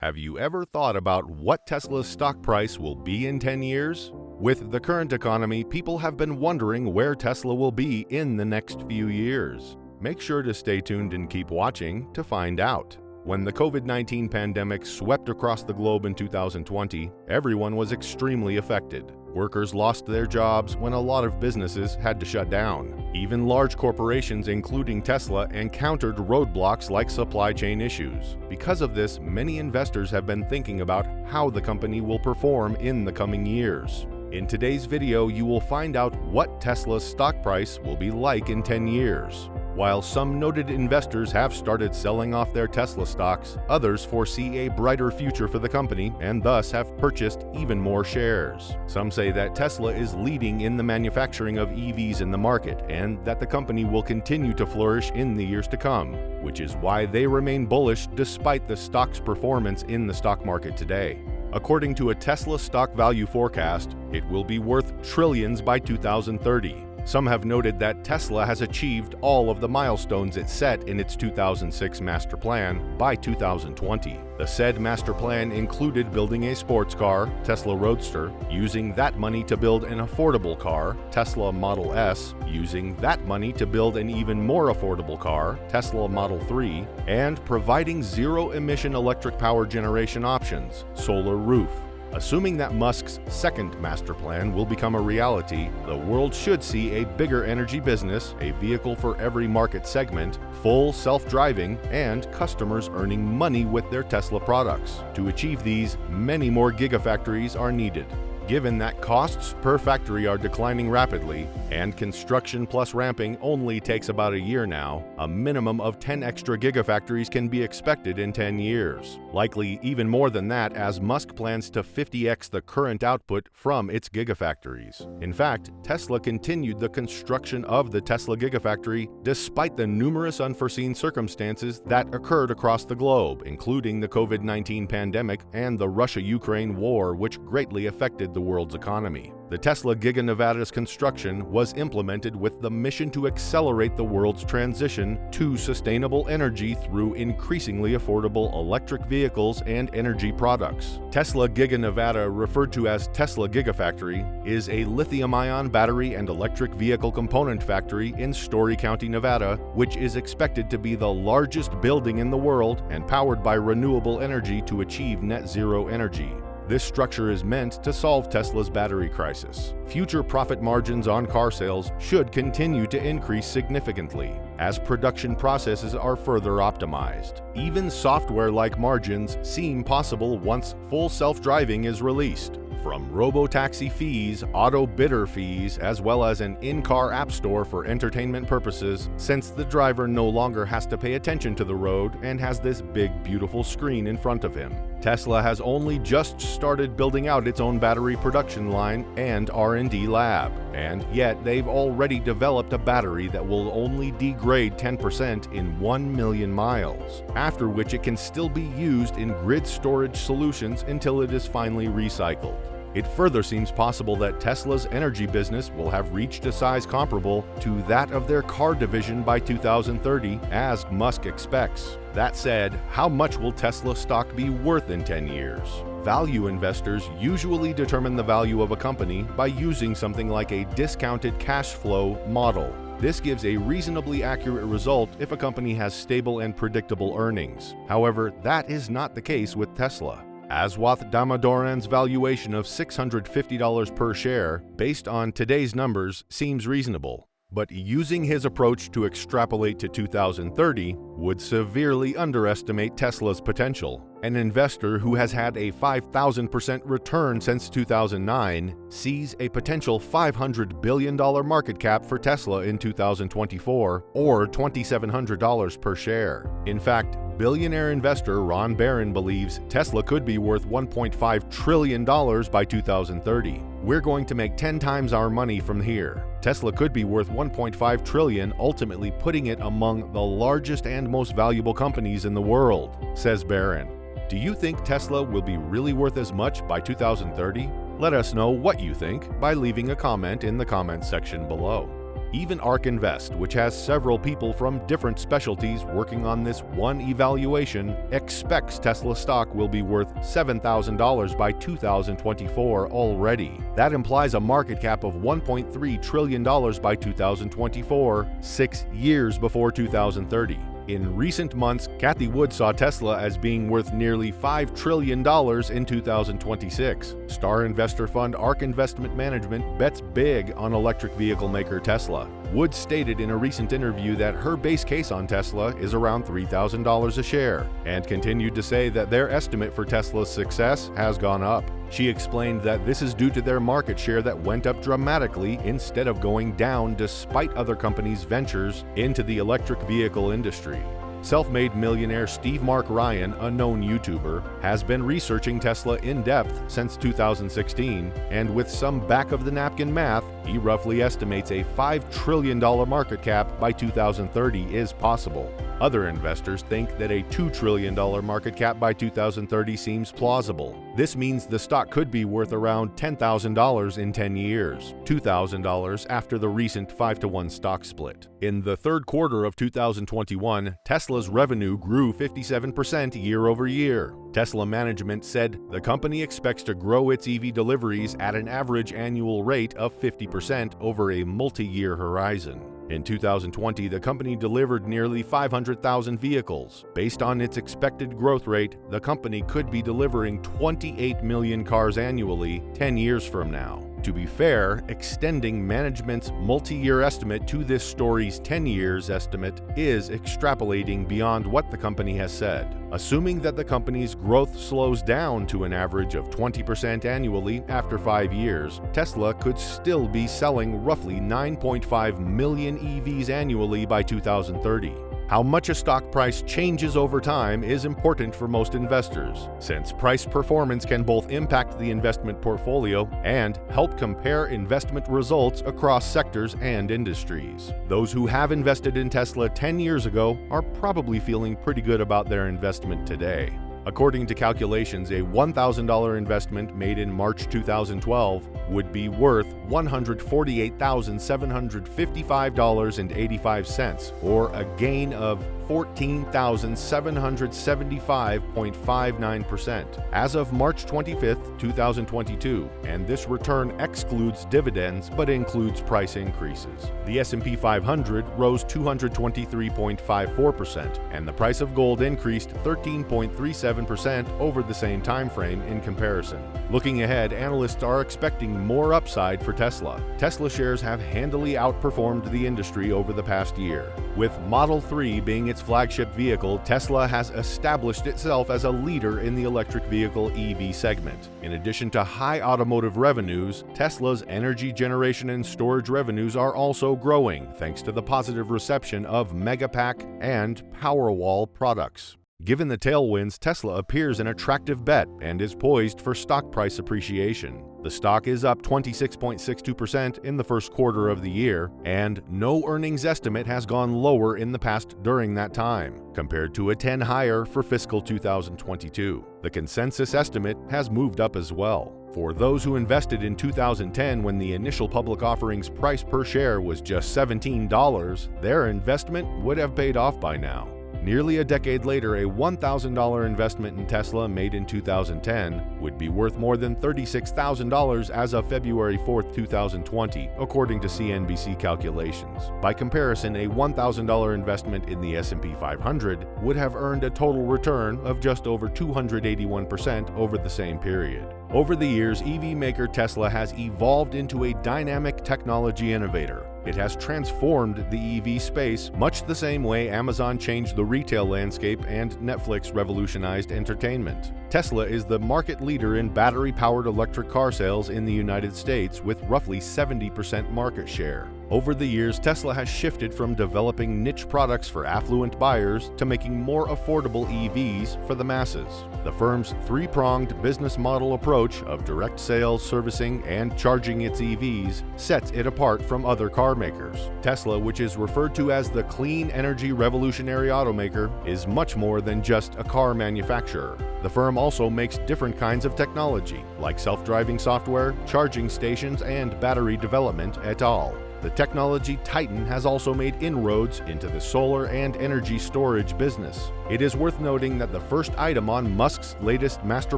Have you ever thought about what Tesla's stock price will be in 10 years? With the current economy, people have been wondering where Tesla will be in the next few years. Make sure to stay tuned and keep watching to find out. When the COVID-19 pandemic swept across the globe in 2020, everyone was extremely affected. Workers lost their jobs when a lot of businesses had to shut down. Even large corporations, including Tesla, encountered roadblocks like supply chain issues. Because of this, many investors have been thinking about how the company will perform in the coming years. In today's video, you will find out what Tesla's stock price will be like in 10 years. While some noted investors have started selling off their Tesla stocks, others foresee a brighter future for the company and thus have purchased even more shares. Some say that Tesla is leading in the manufacturing of EVs in the market and that the company will continue to flourish in the years to come, which is why they remain bullish despite the stock's performance in the stock market today. According to a Tesla stock value forecast, it will be worth trillions by 2030. Some have noted that Tesla has achieved all of the milestones it set in its 2006 master plan by 2020. The said master plan included building a sports car, Tesla Roadster, using that money to build an affordable car, Tesla Model S, using that money to build an even more affordable car, Tesla Model 3, and providing zero-emission electric power generation options, solar roof. Assuming that Musk's second master plan will become a reality, the world should see a bigger energy business, a vehicle for every market segment, full self-driving, and customers earning money with their Tesla products. To achieve these, many more gigafactories are needed. Given that costs per factory are declining rapidly, and construction plus ramping only takes about a year now, a minimum of 10 extra gigafactories can be expected in 10 years. Likely even more than that, as Musk plans to 50x the current output from its gigafactories. In fact, Tesla continued the construction of the Tesla Gigafactory despite the numerous unforeseen circumstances that occurred across the globe, including the COVID-19 pandemic and the Russia-Ukraine war, which greatly affected the world's economy. The Tesla Giga Nevada's construction was implemented with the mission to accelerate the world's transition to sustainable energy through increasingly affordable electric vehicles and energy products. Tesla Giga Nevada, referred to as Tesla Gigafactory, is a lithium-ion battery and electric vehicle component factory in Story County, Nevada, which is expected to be the largest building in the world and powered by renewable energy to achieve net zero energy. This structure is meant to solve Tesla's battery crisis. Future profit margins on car sales should continue to increase significantly as production processes are further optimized. Even software-like margins seem possible once full self-driving is released. From robo-taxi fees, auto bidder fees, as well as an in-car app store for entertainment purposes, since the driver no longer has to pay attention to the road and has this big, beautiful screen in front of him. Tesla has only just started building out its own battery production line and R&D lab, and yet they've already developed a battery that will only degrade 10% in 1 million miles, after which it can still be used in grid storage solutions until it is finally recycled. It further seems possible that Tesla's energy business will have reached a size comparable to that of their car division by 2030, as Musk expects. That said, how much will Tesla stock be worth in 10 years? Value investors usually determine the value of a company by using something like a discounted cash flow model. This gives a reasonably accurate result if a company has stable and predictable earnings. However, that is not the case with Tesla. Aswath Damodaran's valuation of $650 per share, based on today's numbers, seems reasonable. But using his approach to extrapolate to 2030 would severely underestimate Tesla's potential. An investor who has had a 5,000% return since 2009 sees a potential $500 billion market cap for Tesla in 2024, or $2,700 per share. In fact, billionaire investor Ron Barron believes Tesla could be worth $1.5 trillion by 2030. We're going to make 10 times our money from here. Tesla could be worth $1.5 trillion, ultimately putting it among the largest and most valuable companies in the world, says Barron. Do you think Tesla will be really worth as much by 2030? Let us know what you think by leaving a comment in the comments section below. Even ARK Invest, which has several people from different specialties working on this one evaluation, expects Tesla stock will be worth $7,000 by 2024 already. That implies a market cap of $1.3 trillion by 2024, 6 years before 2030. In recent months, Cathie Wood saw Tesla as being worth nearly $5 trillion in 2026. Star investor fund ARK Investment Management bets big on electric vehicle maker Tesla. Wood stated in a recent interview that her base case on Tesla is around $3,000 a share, and continued to say that their estimate for Tesla's success has gone up. She explained that this is due to their market share that went up dramatically instead of going down despite other companies' ventures into the electric vehicle industry. Self-made millionaire Steve Mark Ryan, a known YouTuber, has been researching Tesla in depth since 2016, and with some back-of-the-napkin math, he roughly estimates a $5 trillion market cap by 2030 is possible. Other investors think that a $2 trillion market cap by 2030 seems plausible. This means the stock could be worth around $10,000 in 10 years, $2,000 after the recent 5-to-1 stock split. In the third quarter of 2021, Tesla's revenue grew 57% year over year. Tesla management said the company expects to grow its EV deliveries at an average annual rate of 50% over a multi-year horizon. In 2020, the company delivered nearly 500,000 vehicles. Based on its expected growth rate, the company could be delivering 28 million cars annually 10 years from now. To be fair, extending management's multi-year estimate to this story's 10 years estimate is extrapolating beyond what the company has said. Assuming that the company's growth slows down to an average of 20% annually after 5 years, Tesla could still be selling roughly 9.5 million EVs annually by 2030. How much a stock price changes over time is important for most investors, since price performance can both impact the investment portfolio and help compare investment results across sectors and industries. Those who have invested in Tesla 10 years ago are probably feeling pretty good about their investment today. According to calculations, a $1,000 investment made in March 2012 would be worth $148,755.85, or a gain of 14,775.59% as of March 25, 2022, and this return excludes dividends but includes price increases. The S&P 500 rose 223.54%, and the price of gold increased 13.37% over the same time frame in comparison. Looking ahead, analysts are expecting more upside for Tesla. Tesla shares have handily outperformed the industry over the past year. With Model 3 being its flagship vehicle, Tesla has established itself as a leader in the electric vehicle EV segment. In addition to high automotive revenues, Tesla's energy generation and storage revenues are also growing thanks to the positive reception of Megapack and Powerwall products. Given the tailwinds, Tesla appears an attractive bet and is poised for stock price appreciation. The stock is up 26.62% in the first quarter of the year, and no earnings estimate has gone lower in the past during that time, compared to a 10 higher for fiscal 2022. The consensus estimate has moved up as well. For those who invested in 2010 when the initial public offering's price per share was just $17, their investment would have paid off by now. Nearly a decade later, a $1,000 investment in Tesla made in 2010 would be worth more than $36,000 as of February 4, 2020, according to CNBC calculations. By comparison, a $1,000 investment in the S&P 500 would have earned a total return of just over 281% over the same period. Over the years, EV maker Tesla has evolved into a dynamic technology innovator. It has transformed the EV space much the same way Amazon changed the retail landscape and Netflix revolutionized entertainment. Tesla is the market leader in battery-powered electric car sales in the United States with roughly 70% market share. Over the years, Tesla has shifted from developing niche products for affluent buyers to making more affordable EVs for the masses. The firm's three-pronged business model approach of direct sales, servicing, and charging its EVs sets it apart from other car makers. Tesla, which is referred to as the clean energy revolutionary automaker, is much more than just a car manufacturer. The firm also makes different kinds of technology, like self-driving software, charging stations, and battery development et al. The technology titan has also made inroads into the solar and energy storage business. It is worth noting that the first item on Musk's latest master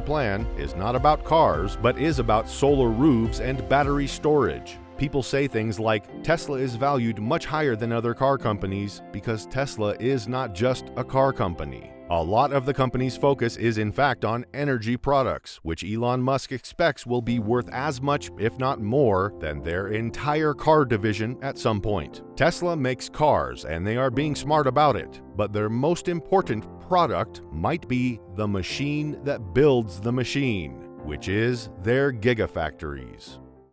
plan is not about cars, but is about solar roofs and battery storage. People say things like, Tesla is valued much higher than other car companies because Tesla is not just a car company. A lot of the company's focus is in fact on energy products, which Elon Musk expects will be worth as much, if not more, than their entire car division at some point. Tesla makes cars, and they are being smart about it, but their most important product might be the machine that builds the machine, which is their gigafactories.